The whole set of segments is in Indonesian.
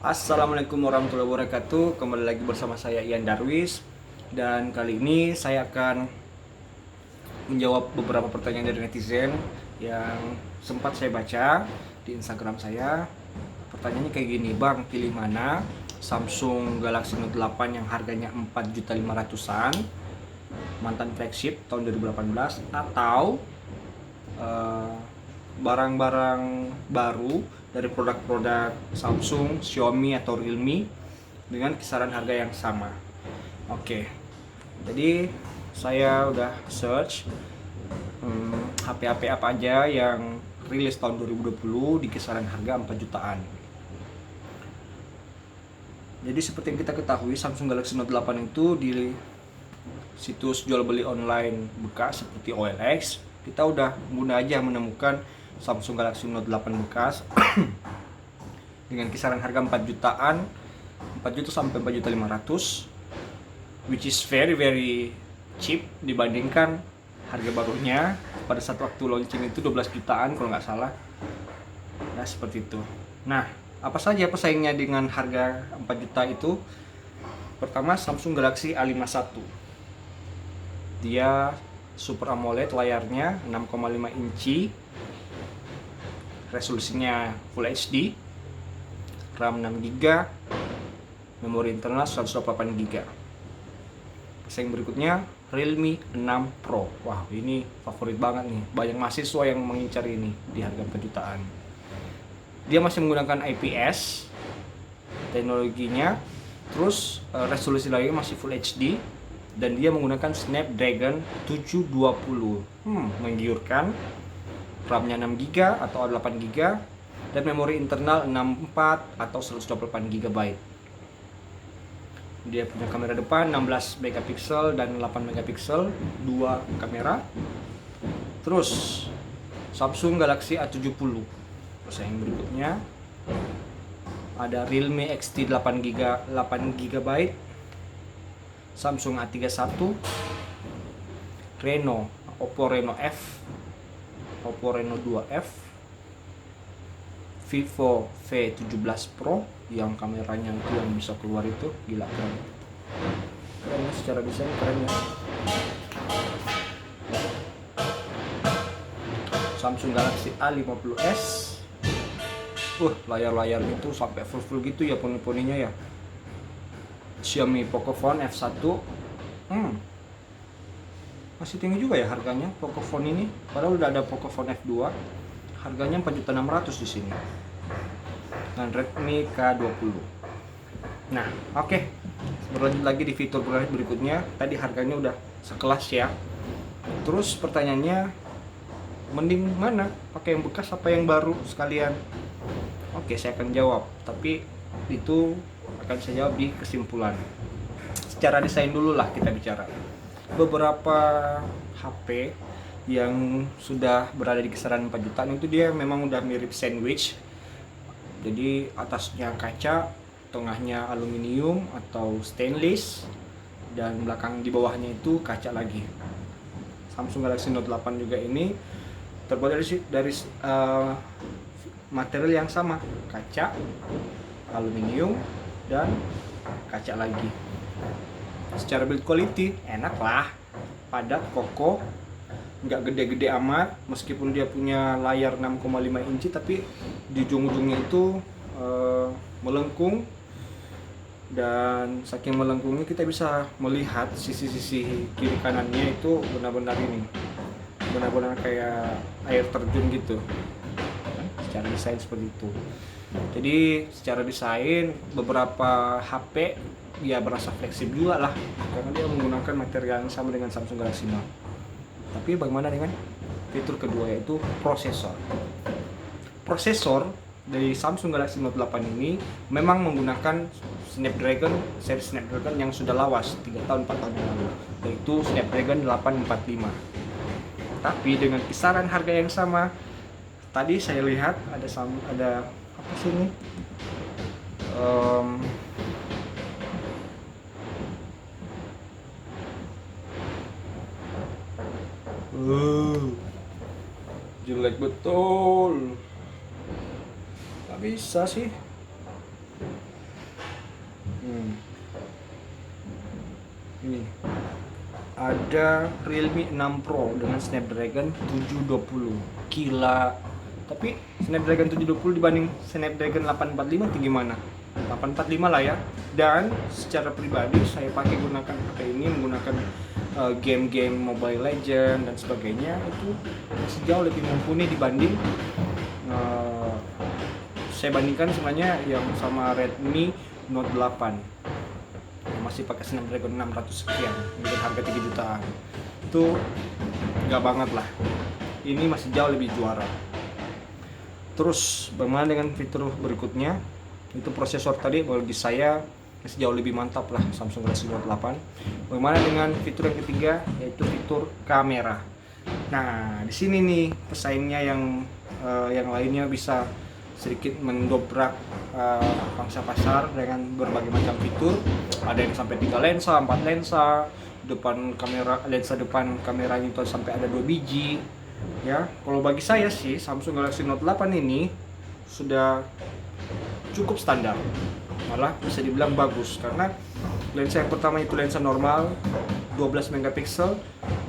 Assalamualaikum warahmatullahi wabarakatuh. Kembali lagi bersama saya Ian Darwis. Dan kali ini saya akan menjawab beberapa pertanyaan dari netizen yang sempat saya baca di Instagram saya. Pertanyaannya kayak gini, Bang, pilih mana? Samsung Galaxy Note 8 yang harganya 4.500-an, mantan flagship tahun 2018, atau barang-barang baru dari produk-produk Samsung, Xiaomi atau Realme dengan kisaran harga yang sama. Oke, jadi saya udah search HP-HP apa aja yang rilis tahun 2020 di kisaran harga 4 jutaan. Jadi seperti yang kita ketahui, Samsung Galaxy Note 8 itu di situs jual beli online bekas seperti OLX, kita udah mudah aja menemukan Samsung Galaxy Note 8 bekas dengan kisaran harga 4 jutaan, 4 juta sampai 4 juta 500, which is very cheap dibandingkan harga barunya pada saat waktu launching itu 12 jutaan kalau nggak salah. Nah, seperti itu. Nah, apa saja pesaingnya dengan harga 4 juta itu? Pertama, Samsung Galaxy A51. Dia Super AMOLED, layarnya 6,5 inci, resolusinya Full HD, RAM 6GB, memori internal 128GB. Pesaing berikutnya Realme 6 Pro. Wah, ini favorit banget nih. Banyak mahasiswa yang mengincar ini di harga 4 jutaan. Dia masih menggunakan IPS teknologinya, terus resolusi layarnya masih Full HD, dan dia menggunakan Snapdragon 720. Menggiurkan. RAM-nya 6GB atau 8GB, dan memori internal 64 atau 128GB. Dia punya kamera depan 16 megapiksel dan 8 megapiksel, dua kamera. Terus Samsung Galaxy A70. Terus yang berikutnya ada Realme XT 8GB, Samsung A31, Oppo Reno F, Oppo Reno 2F, Vivo V17 Pro yang kameranya itu yang bisa keluar itu, gila keren. Keren ya, secara desain keren ya. Samsung Galaxy A50s. Layar-layar itu sampai full gitu ya, poni-poninya ya. Xiaomi Pocophone F1. Masih tinggi juga ya harganya Pocophone ini, padahal udah ada Pocophone F2, harganya 4.600.000 di sini. Dan Redmi K20. Nah, oke. Berlanjut lagi di fitur berikutnya. Tadi harganya udah sekelas ya. Terus pertanyaannya, mending mana? Pakai yang bekas apa yang baru sekalian? Oke, saya akan jawab, tapi itu akan saya jawab di kesimpulan. Secara desain dulu lah kita bicara. Beberapa HP yang sudah berada di kisaran 4 jutaan itu dia memang udah mirip sandwich. Jadi atasnya kaca, tengahnya aluminium atau stainless, dan belakang di bawahnya itu kaca lagi. Samsung Galaxy Note 8 juga ini terbuat dari material yang sama, kaca, aluminium, dan kaca lagi. Secara build quality enak lah, padat, kokoh, nggak gede-gede amat. Meskipun dia punya layar 6,5 inci, tapi di ujung-ujungnya itu melengkung, dan saking melengkungnya kita bisa melihat sisi-sisi kiri kanannya itu benar-benar kayak air terjun gitu. Secara desain seperti itu. Jadi secara desain beberapa HP ya berasa fleksibel juga lah, karena dia menggunakan material yang sama dengan Samsung Galaxy Note. Tapi bagaimana dengan fitur kedua, yaitu prosesor? Prosesor dari Samsung Galaxy Note 8 ini memang menggunakan seri Snapdragon yang sudah lawas 3 tahun 4 tahun yang lalu, yaitu Snapdragon 845. Tapi dengan kisaran harga yang sama, tadi saya lihat ada apa sih ini? Jelek betul. Gak bisa sih. Ini ada Realme 6 Pro dengan Snapdragon 720. Gila. Tapi Snapdragon 720 dibanding Snapdragon 845 itu gimana? 845 lah ya. Dan secara pribadi saya gunakan HP ini menggunakan game-game Mobile Legend dan sebagainya, itu masih jauh lebih mumpuni dibanding saya bandingkan sebenarnya yang sama Redmi Note 8 yang masih pakai Snapdragon 600 sekian dengan harga 3 jutaan. Itu nggak banget lah. Ini masih jauh lebih juara. Terus bagaimana dengan fitur berikutnya? Itu prosesor tadi bagi saya masih jauh lebih mantap lah Samsung Galaxy Note 8. Bagaimana dengan fitur yang ketiga, yaitu fitur kamera. Nah, di sini nih pesaingnya yang lainnya bisa sedikit mendobrak pangsa pasar dengan berbagai macam fitur. Ada yang sampai 3 lensa, 4 lensa, depan kamera, lensa depan kameranya itu sampai ada 2 biji. Ya, kalau bagi saya sih Samsung Galaxy Note 8 ini sudah cukup standar, malah bisa dibilang bagus karena lensa yang pertama itu lensa normal 12 megapiksel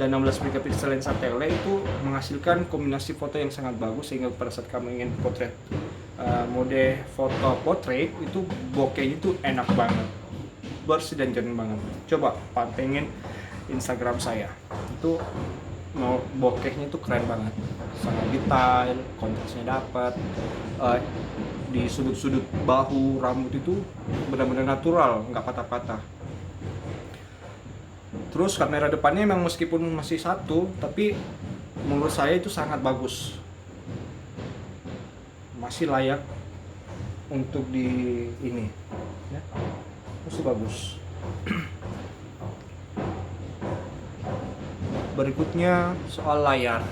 dan 16 megapiksel lensa tele itu menghasilkan kombinasi foto yang sangat bagus, sehingga pada saat kamu ingin potret mode foto portrait itu bokehnya itu enak banget, bersih dan jernih banget. Coba pantengin Instagram saya, itu bokehnya itu keren banget, sangat detail, kontrasnya dapat, di sudut-sudut bahu, rambut itu benar-benar natural, nggak patah-patah. Terus kamera depannya memang meskipun masih satu, tapi menurut saya itu sangat bagus, masih layak untuk di ini, ya, masih bagus. Berikutnya soal layar.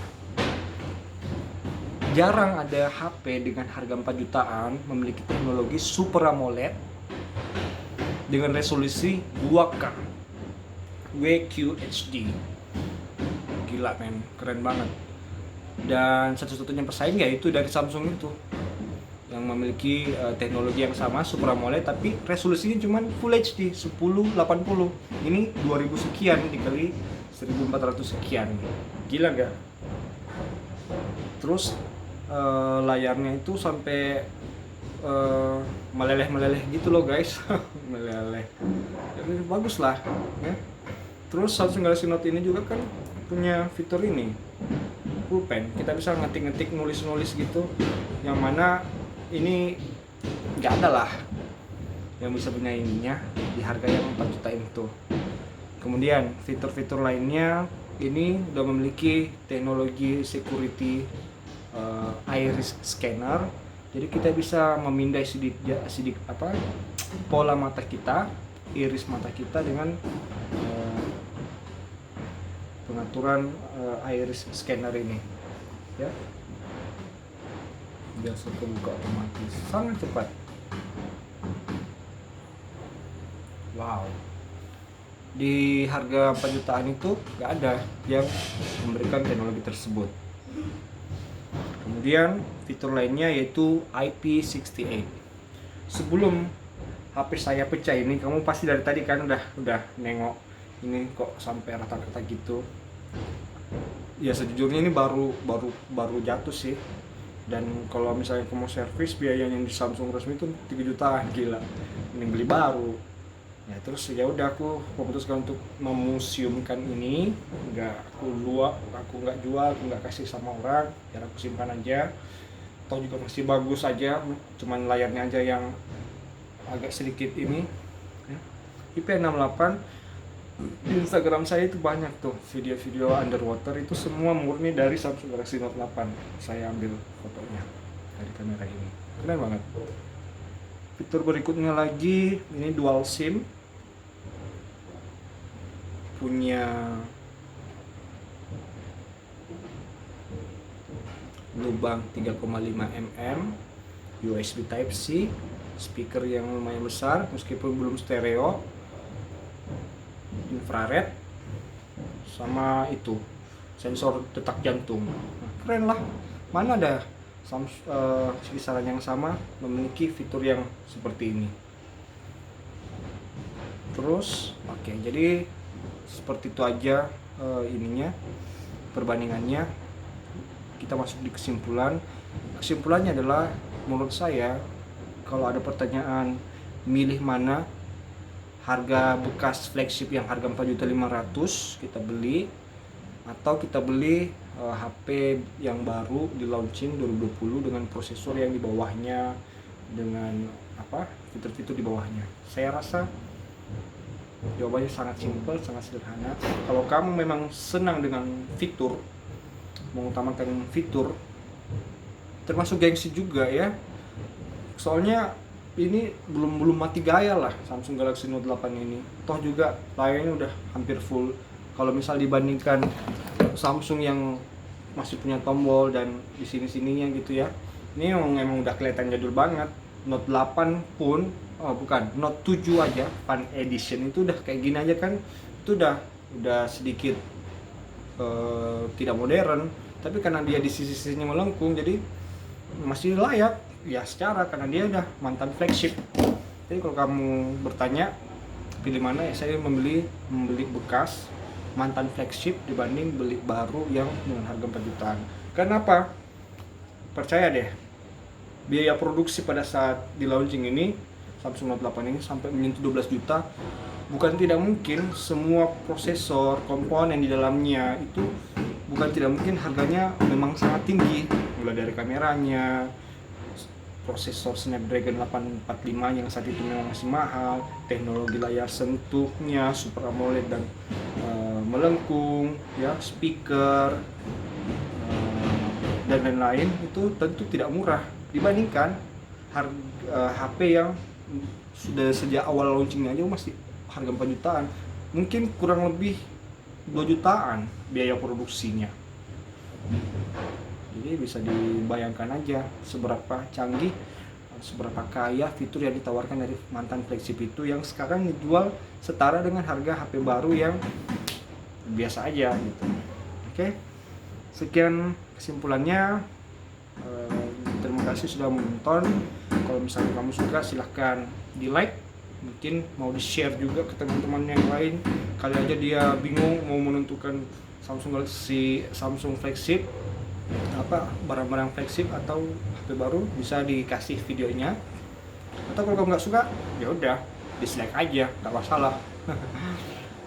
Jarang ada HP dengan harga 4 jutaan memiliki teknologi Super AMOLED dengan resolusi 2K WQHD. Gila men, keren banget. Dan satu-satunya pesaing yaitu dari Samsung itu yang memiliki teknologi yang sama Super AMOLED, tapi resolusinya cuma Full HD 1080. Ini 2000 sekian dikali 1400 sekian. Gila gak? Terus layarnya itu sampai meleleh gitu loh guys. Meleleh. Jadi bagus lah ya. Terus Samsung Galaxy Note ini juga kan punya fitur ini, pulpen. Kita bisa ngetik-ngetik, nulis-nulis gitu, yang mana ini nggak ada lah yang bisa punya ininya di harga yang 4 juta itu. Kemudian fitur-fitur lainnya ini udah memiliki teknologi security iris scanner, jadi kita bisa memindai sidik pola mata kita, iris mata kita dengan pengaturan iris scanner ini, ya, biasa kebuka otomatis, sangat cepat. Wow, di harga 4 jutaan itu nggak ada yang memberikan teknologi tersebut. Kemudian fitur lainnya yaitu IP68. Sebelum HP saya pecah ini, kamu pasti dari tadi kan udah nengok ini kok sampai rata-rata gitu. Ya sejujurnya ini baru jatuh sih. Dan kalau misalnya kamu servis, biayanya di Samsung resmi itu 3 jutaan, gila. Ini beli baru. Ya terus ya udah aku memutuskan untuk memuseumkan ini, aku nggak jual, aku nggak kasih sama orang, biar aku simpan aja. Atau juga masih bagus aja, cuman layarnya aja yang agak sedikit ini. Ya. IP68. Di Instagram saya itu banyak tuh video-video underwater, itu semua murni dari Samsung Galaxy Note 8. Saya ambil fotonya dari kamera ini, keren banget. Fitur berikutnya lagi, ini dual SIM, punya lubang 3,5 mm, USB Type C, speaker yang lumayan besar meskipun belum stereo, infrared, sama itu sensor detak jantung. Nah, keren lah, mana ada kisaran yang sama memiliki fitur yang seperti ini. Terus oke, jadi seperti itu aja ininya perbandingannya. Kita masuk di kesimpulan. Kesimpulannya adalah menurut saya kalau ada pertanyaan milih mana, harga bekas flagship yang harga 4.500.000 kita beli, atau kita beli HP yang baru di launching 2020 dengan prosesor yang di bawahnya, dengan fitur-fitur di bawahnya. Saya rasa jawabannya sangat simpel, sangat sederhana. Kalau kamu memang senang dengan fitur, mengutamakan fitur, termasuk gengsi juga ya. Soalnya ini belum mati gaya lah Samsung Galaxy Note 8 ini. Toh juga layarnya udah hampir full. Kalau misal dibandingkan Samsung yang masih punya tombol dan di sini-sininya gitu ya, ini emang udah kelihatan jadul banget. Note 8 pun, Note 7 aja Fan Edition itu udah kayak gini aja kan, itu udah sedikit tidak modern, tapi karena dia di sisi-sisinya melengkung jadi masih layak ya secara, karena dia udah mantan flagship. Jadi kalau kamu bertanya pilih mana, ya saya membeli bekas mantan flagship dibanding beli baru yang dengan harga 4 jutaan. Kenapa? Percaya deh, biaya produksi pada saat di launching ini Samsung Note 8 ini sampai menyentuh 12 juta. Bukan tidak mungkin semua prosesor, komponen di dalamnya itu bukan tidak mungkin harganya memang sangat tinggi, mulai dari kameranya, prosesor Snapdragon 845 yang saat itu memang masih mahal, teknologi layar sentuhnya Super AMOLED dan melengkung ya, speaker dan lain-lain, itu tentu tidak murah dibandingkan HP yang sudah sejak awal launchingnya aja masih harga 4 jutaan, mungkin kurang lebih 2 jutaan biaya produksinya. Jadi bisa dibayangkan aja seberapa canggih, seberapa kaya fitur yang ditawarkan dari mantan flagship itu, yang sekarang dijual setara dengan harga HP baru yang biasa aja gitu. Oke, sekian kesimpulannya. Terima kasih sudah menonton. Kalau misalnya kamu suka silahkan di like, mungkin mau di share juga ke teman-teman yang lain. Kali aja dia bingung mau menentukan Samsung Galaxy, Samsung flagship, barang-barang flagship atau HP baru, bisa dikasih videonya. Atau kalau kamu nggak suka ya udah dislike aja, nggak masalah.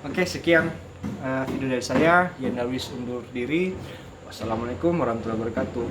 Oke, sekian video dari saya. Yan Darwis undur diri. Wassalamualaikum warahmatullahi wabarakatuh.